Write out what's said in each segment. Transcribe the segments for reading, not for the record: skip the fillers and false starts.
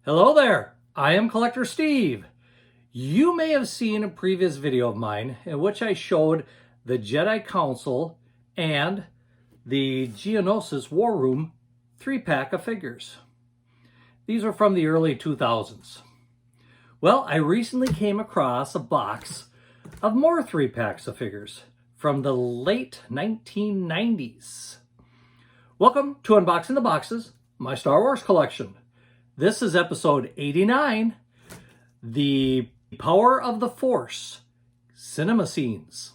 Hello there, I am Collector Steve. You may have seen a previous video of mine in which I showed the Jedi Council and the Geonosis War Room 3-pack of figures. These are from the early 2000s. Well, I recently came across a box of more 3-packs of figures from the late 1990s. Welcome to Unboxing the Boxes, my Star Wars collection. This is episode 89, The Power of the Force Cinema Scenes.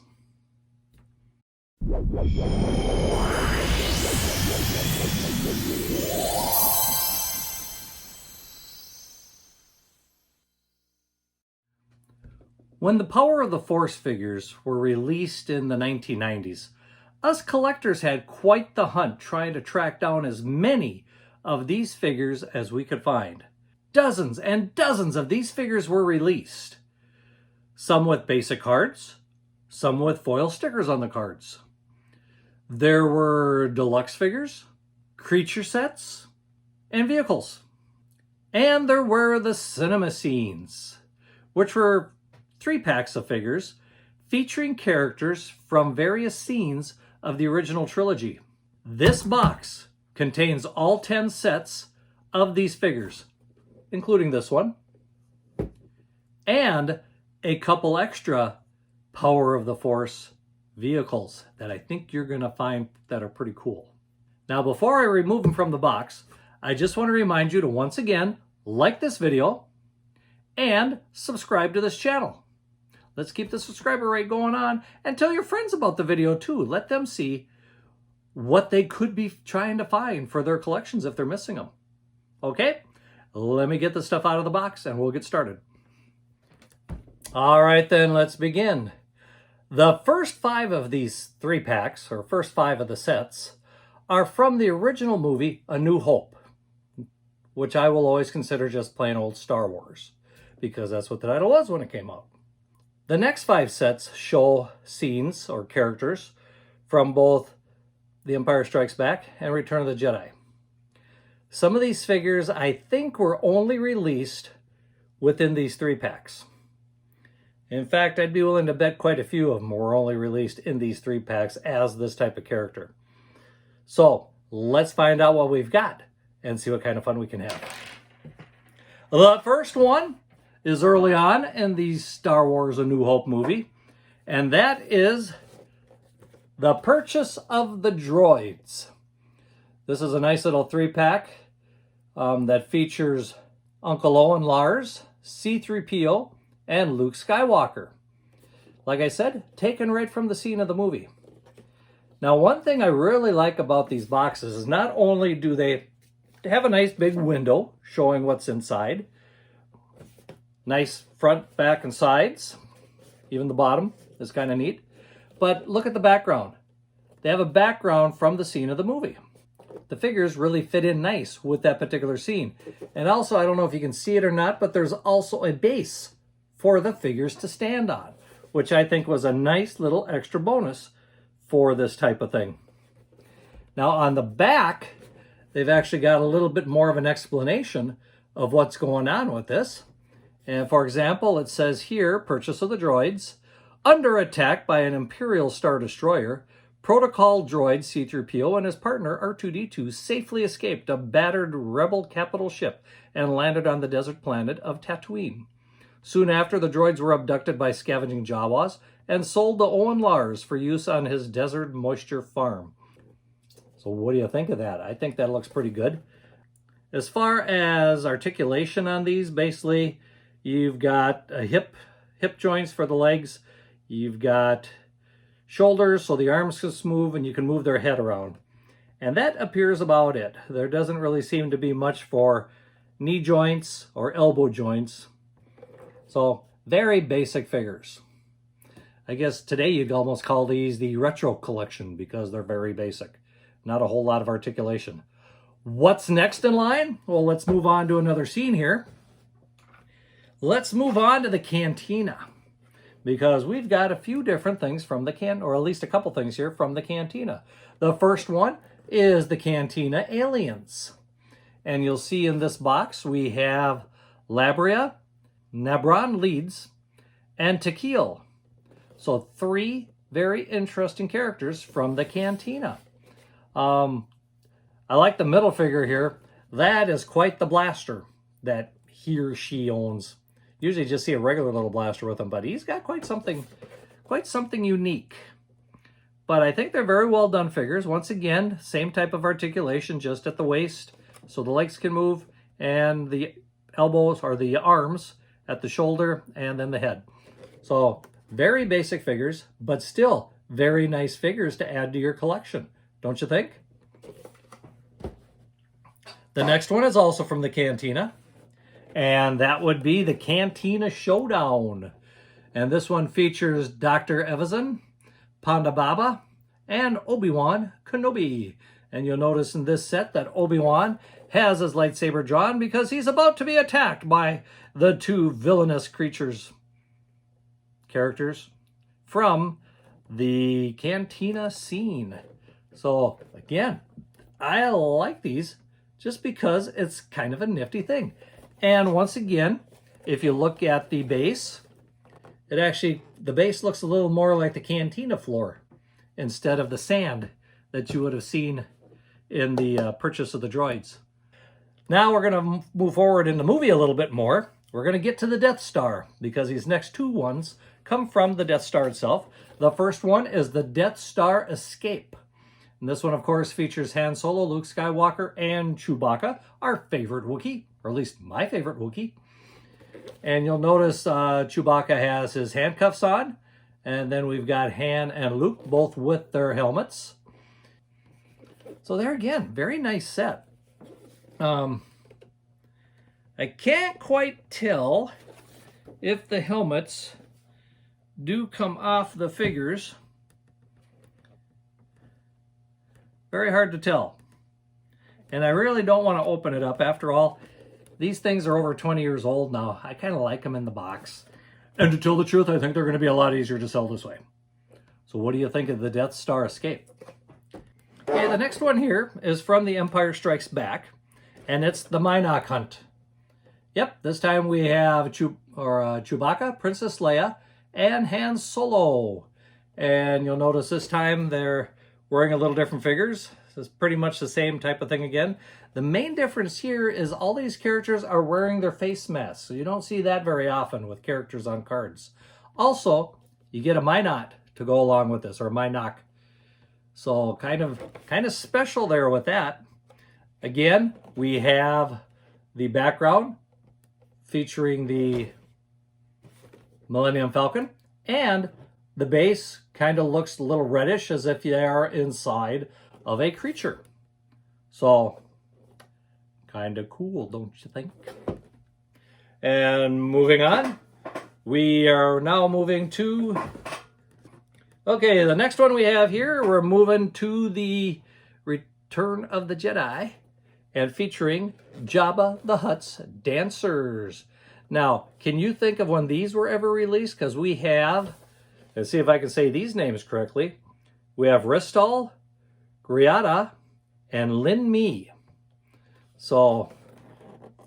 When the Power of the Force figures were released in the 1990s, us collectors had quite the hunt trying to track down as many of these figures as we could find. Dozens and dozens of these figures were released. Some with basic cards, some with foil stickers on the cards. There were deluxe figures, creature sets, and vehicles. And there were the cinema scenes, which were 3-packs of figures featuring characters from various scenes of the original trilogy. This box contains all 10 sets of these figures, including this one, and a couple extra Power of the Force vehicles that I think you're going to find that are pretty cool. Now, before I remove them from the box, I just want to remind you to once again like this video and subscribe to this channel. Let's keep the subscriber rate going on, and tell your friends about the video too. Let them see what they could be trying to find for their collections if they're missing them. Okay, let me get the stuff out of the box and we'll get started. All right, then let's begin. The first 5 of these 3-packs, or first 5 of the sets, are from the original movie A New Hope, which I will always consider just plain old Star Wars, because that's what the title was when it came out. The next 5 sets show scenes or characters from both The Empire Strikes Back and Return of the Jedi. Some of these figures I think were only released within these 3-packs. In fact, I'd be willing to bet quite a few of them were only released in these 3-packs as this type of character. So let's find out what we've got and see what kind of fun we can have. The first one is early on in the Star Wars A New Hope movie, and that is The Purchase of the Droids. This is a nice little 3-pack that features Uncle Owen Lars, C-3PO, and Luke Skywalker. Like I said, taken right from the scene of the movie. Now, one thing I really like about these boxes is not only do they have a nice big window showing what's inside, nice front, back, and sides, even the bottom is kind of neat, but look at the background. They have a background from the scene of the movie. The figures really fit in nice with that particular scene. And also, I don't know if you can see it or not, but there's also a base for the figures to stand on, which I think was a nice little extra bonus for this type of thing. Now, on the back, they've actually got a little bit more of an explanation of what's going on with this. And for example, it says here, Purchase of the Droids. Under attack by an Imperial Star Destroyer, Protocol droid C-3PO and his partner R2-D2 safely escaped a battered rebel capital ship and landed on the desert planet of Tatooine. Soon after, the droids were abducted by scavenging Jawas and sold to Owen Lars for use on his desert moisture farm. So what do you think of that? I think that looks pretty good. As far as articulation on these, basically, you've got a hip joints for the legs. You've got shoulders so the arms can move and you can move their head around. And that appears about it. There doesn't really seem to be much for knee joints or elbow joints. So very basic figures. I guess today you'd almost call these the retro collection because they're very basic. Not a whole lot of articulation. What's next in line? Well, let's move on to another scene here. Let's move on to the Cantina, because we've got a few different things from the or at least a couple things here from the Cantina. The first one is the Cantina aliens. And you'll see in this box we have Labria, Nabron Leeds, and Tequil. So 3 very interesting characters from the Cantina. I like the middle figure here. That is quite the blaster that he or she owns. Usually just see a regular little blaster with him, but he's got quite something unique. But I think they're very well done figures. Once again, same type of articulation, just at the waist, so the legs can move, and the elbows or the arms at the shoulder, and then the head. So very basic figures, but still very nice figures to add to your collection, don't you think? The next one is also from the Cantina, and that would be the Cantina Showdown. And this one features Dr. Evazan, Ponda Baba, and Obi-Wan Kenobi. And you'll notice in this set that Obi-Wan has his lightsaber drawn because he's about to be attacked by the 2 villainous characters from the Cantina scene. So again, I like these just because it's kind of a nifty thing. And once again, if you look at the base, the base looks a little more like the Cantina floor instead of the sand that you would have seen in the purchase of the Droids. Now we're going to move forward in the movie a little bit more. We're going to get to the Death Star because these next 2 ones come from the Death Star itself. The first one is the Death Star Escape. And this one, of course, features Han Solo, Luke Skywalker, and Chewbacca, our favorite Wookiee, or at least my favorite Wookiee. And you'll notice Chewbacca has his handcuffs on, and then we've got Han and Luke, both with their helmets. So there again, very nice set. I can't quite tell if the helmets do come off the figures. Very hard to tell. And I really don't want to open it up. After all, these things are over 20 years old now. I kind of like them in the box. And to tell the truth, I think they're going to be a lot easier to sell this way. So what do you think of the Death Star Escape? Okay, the next one here is from The Empire Strikes Back, and it's the Mynock Hunt. Yep, this time we have Chewbacca, Princess Leia, and Han Solo. And you'll notice this time they're wearing a little different figures. This is pretty much the same type of thing again. The main difference here is all these characters are wearing their face masks, so you don't see that very often with characters on cards. Also, you get a Minot to go along with this, or Mynock. So kind of special there with that. Again, we have the background featuring the Millennium Falcon, and the base kind of looks a little reddish as if they are inside of a creature. So, kind of cool, don't you think? And moving on, we are now moving to... Okay, the next one we have here, we're moving to the Return of the Jedi, and featuring Jabba the Hutt's Dancers. Now, can you think of when these were ever released? Because we have... Let's see if I can say these names correctly. We have Ristal, Griata, and Lin Mi. So,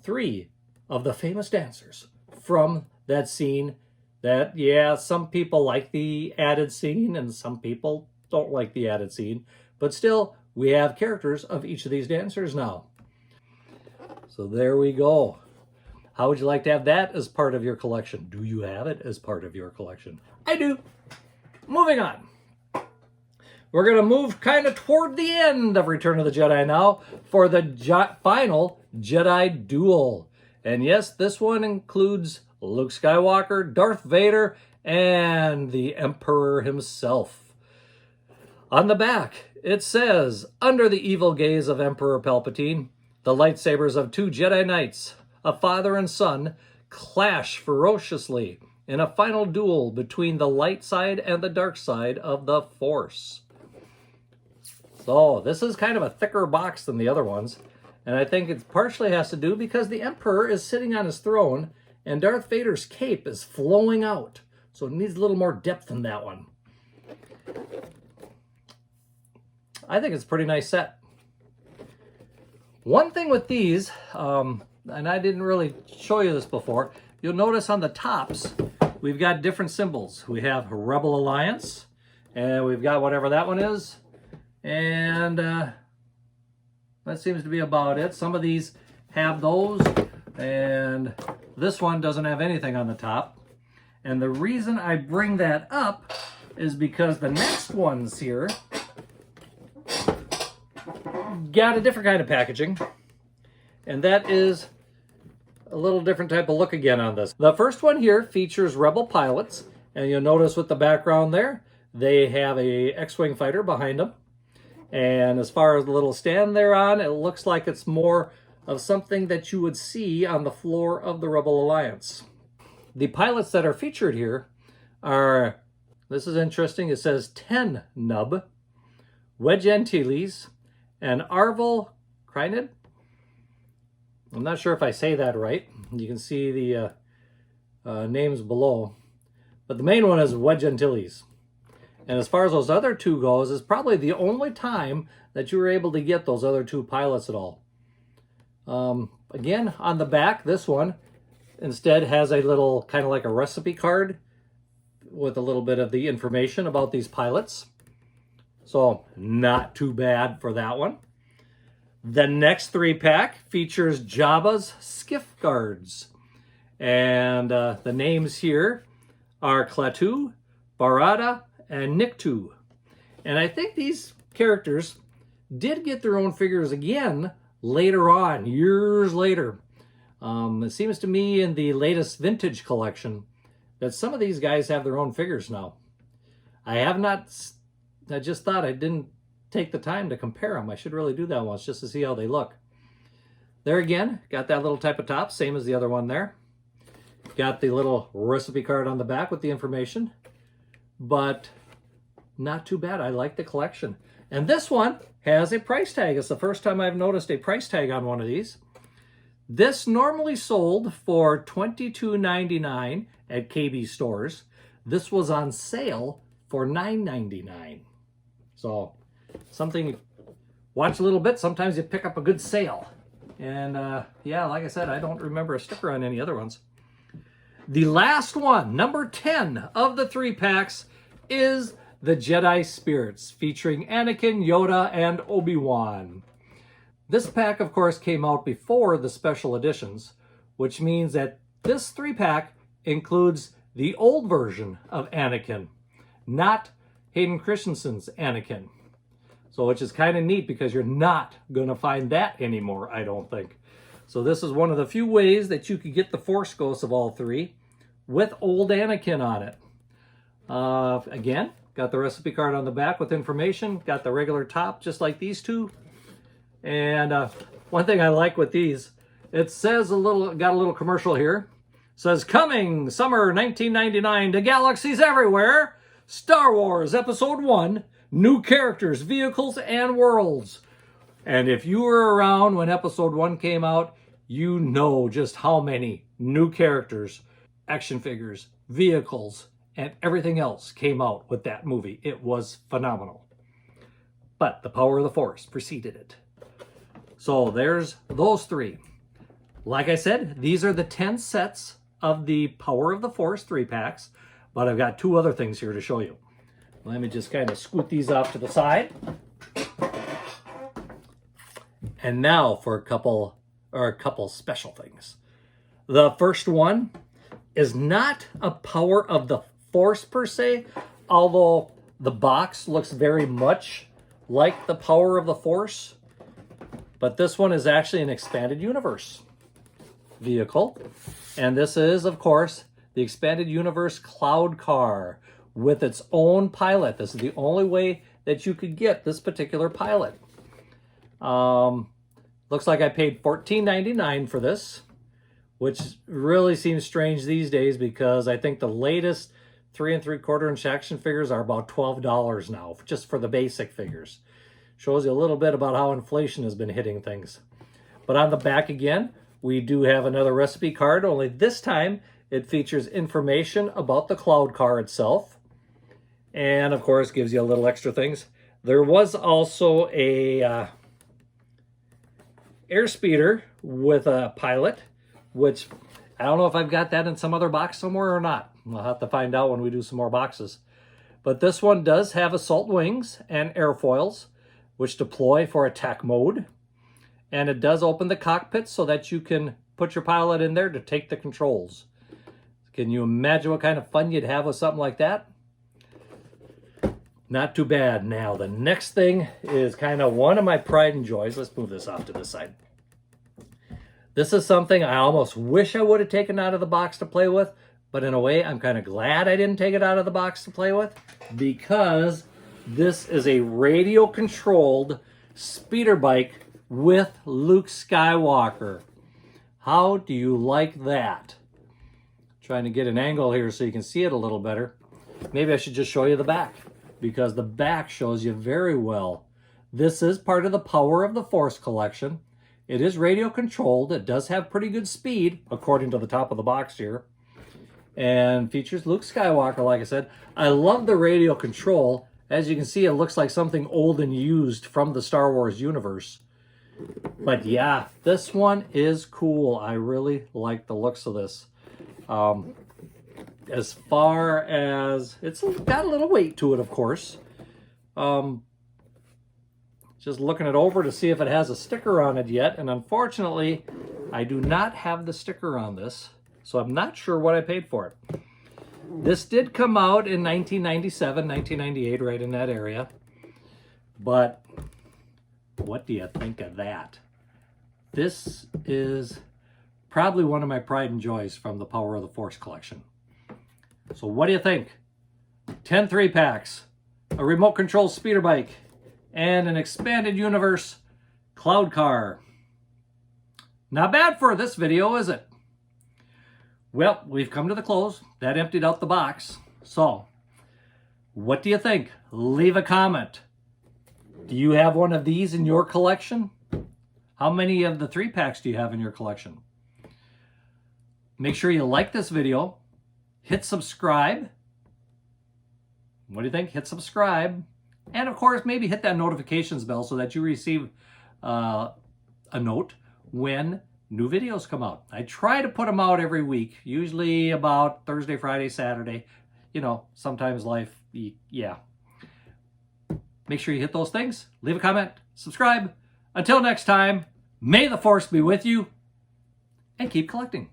3 of the famous dancers from that scene that, yeah, some people like the added scene and some people don't like the added scene. But still, we have characters of each of these dancers now. So there we go. How would you like to have that as part of your collection? Do you have it as part of your collection? I do. Moving on. We're going to move kind of toward the end of Return of the Jedi now for the final Jedi duel. And yes, this one includes Luke Skywalker, Darth Vader, and the Emperor himself. On the back, it says, under the evil gaze of Emperor Palpatine, the lightsabers of 2 Jedi Knights, a father and son, clash ferociously in a final duel between the light side and the dark side of the Force. So this is kind of a thicker box than the other ones, and I think it partially has to do because the Emperor is sitting on his throne and Darth Vader's cape is flowing out, so it needs a little more depth than that one. I think it's a pretty nice set. One thing with these, and I didn't really show you this before, you'll notice on the tops, we've got different symbols. We have Rebel Alliance, and we've got whatever that one is, and that seems to be about it. Some of these have those, and this one doesn't have anything on the top. And the reason I bring that up is because the next ones here got a different kind of packaging, and that is a little different type of look again on this. The first one here features Rebel pilots, and you'll notice with the background there, they have a X-Wing fighter behind them. And as far as the little stand they're on, it looks like it's more of something that you would see on the floor of the Rebel Alliance. The pilots that are featured here are, this is interesting, it says 10 Nub, Wedge Antilles, and Arvel Krynid. I'm not sure if I say that right. You can see the names below. But the main one is Wedge Antilles. And as far as those other two goes, it's probably the only time that you were able to get those other two pilots at all. Again, on the back, this one instead has a little, kind of like a recipe card with a little bit of the information about these pilots. So, not too bad for that one. The next 3-pack features Jabba's Skiff Guards. And the names here are Klaatu, Barada, and Nikto. And I think these characters did get their own figures again later on, years later. It seems to me in the latest vintage collection that some of these guys have their own figures now. I just thought I didn't take the time to compare them. I should really do that once just to see how they look. There again, got that little type of top, same as the other one there. Got the little recipe card on the back with the information, but not too bad. I like the collection. And this one has a price tag. It's the first time I've noticed a price tag on one of these. This normally sold for $22.99 at KB stores. This was on sale for $9.99. So something, watch a little bit, sometimes you pick up a good sale. And yeah, like I said, I don't remember a sticker on any other ones. The last one, number 10 of the 3-packs, is the Jedi Spirits, featuring Anakin, Yoda, and Obi-Wan. This pack, of course, came out before the special editions, which means that this 3-pack includes the old version of Anakin, not Hayden Christensen's Anakin. So, which is kind of neat because you're not going to find that anymore, I don't think. So this is one of the few ways that you could get the Force Ghosts of all three with old Anakin on it. Again, got the recipe card on the back with information. Got the regular top, just like these two. And one thing I like with these, it says got a little commercial here. It says, coming summer 1999 to galaxies everywhere, Star Wars Episode 1, new characters, vehicles, and worlds. And if you were around when Episode 1 came out, you know just how many new characters, action figures, vehicles, and everything else came out with that movie. It was phenomenal. But the power of the Force preceded it. So there's those 3. Like I said, these are the 10 sets of the Power of the Force 3-packs, but I've got 2 other things here to show you. Let me just kind of scoot these off to the side. And now for a couple special things. The first one is not a Power of the Force per se, although the box looks very much like the Power of the Force. But this one is actually an expanded universe vehicle. And this is, of course, the expanded universe Cloud Car with its own pilot. This is the only way that you could get this particular pilot. Looks like I paid $14.99 for this, which really seems strange these days because I think the latest 3 3/4 inch action figures are about $12 now, just for the basic figures. Shows you a little bit about how inflation has been hitting things. But on the back again, we do have another recipe card, only this time it features information about the Cloud Car itself. And of course, gives you a little extra things. There was also a airspeeder with a pilot, which I don't know if I've got that in some other box somewhere or not. We'll have to find out when we do some more boxes. But this one does have assault wings and airfoils, which deploy for attack mode. And it does open the cockpit so that you can put your pilot in there to take the controls. Can you imagine what kind of fun you'd have with something like that? Not too bad. Now, the next thing is kind of one of my pride and joys. Let's move this off to the side. This is something I almost wish I would have taken out of the box to play with, but in a way, I'm kind of glad I didn't take it out of the box to play with, because this is a radio-controlled speeder bike with Luke Skywalker. How do you like that? Trying to get an angle here so you can see it a little better. Maybe I should just show you the back, because the back shows you very well. This is part of the Power of the Force collection. It is radio controlled. It does have pretty good speed, according to the top of the box here. And features Luke Skywalker, like I said. I love the radio control. As you can see, it looks like something old and used from the Star Wars universe. But yeah, this one is cool. I really like the looks of this. As far as, it's got a little weight to it, of course. Just looking it over to see if it has a sticker on it yet, and unfortunately, I do not have the sticker on this, so I'm not sure what I paid for it. This did come out in 1997, 1998, right in that area. But what do you think of that? This is probably one of my pride and joys from the Power of the Force collection. So what do you think? 10 3-packs, a remote control speeder bike, and an expanded universe cloud car. Not bad for this video, is it? Well, we've come to the close. That emptied out the box. So, what do you think? Leave a comment. Do you have one of these in your collection? How many of the 3-packs do you have in your collection? Make sure you like this video. Hit subscribe. What do you think? Hit subscribe. And of course, maybe hit that notifications bell so that you receive a note when new videos come out. I try to put them out every week, usually about Thursday, Friday, Saturday. You know, sometimes life, yeah. Make sure you hit those things. Leave a comment, subscribe. Until next time, may the Force be with you, and keep collecting.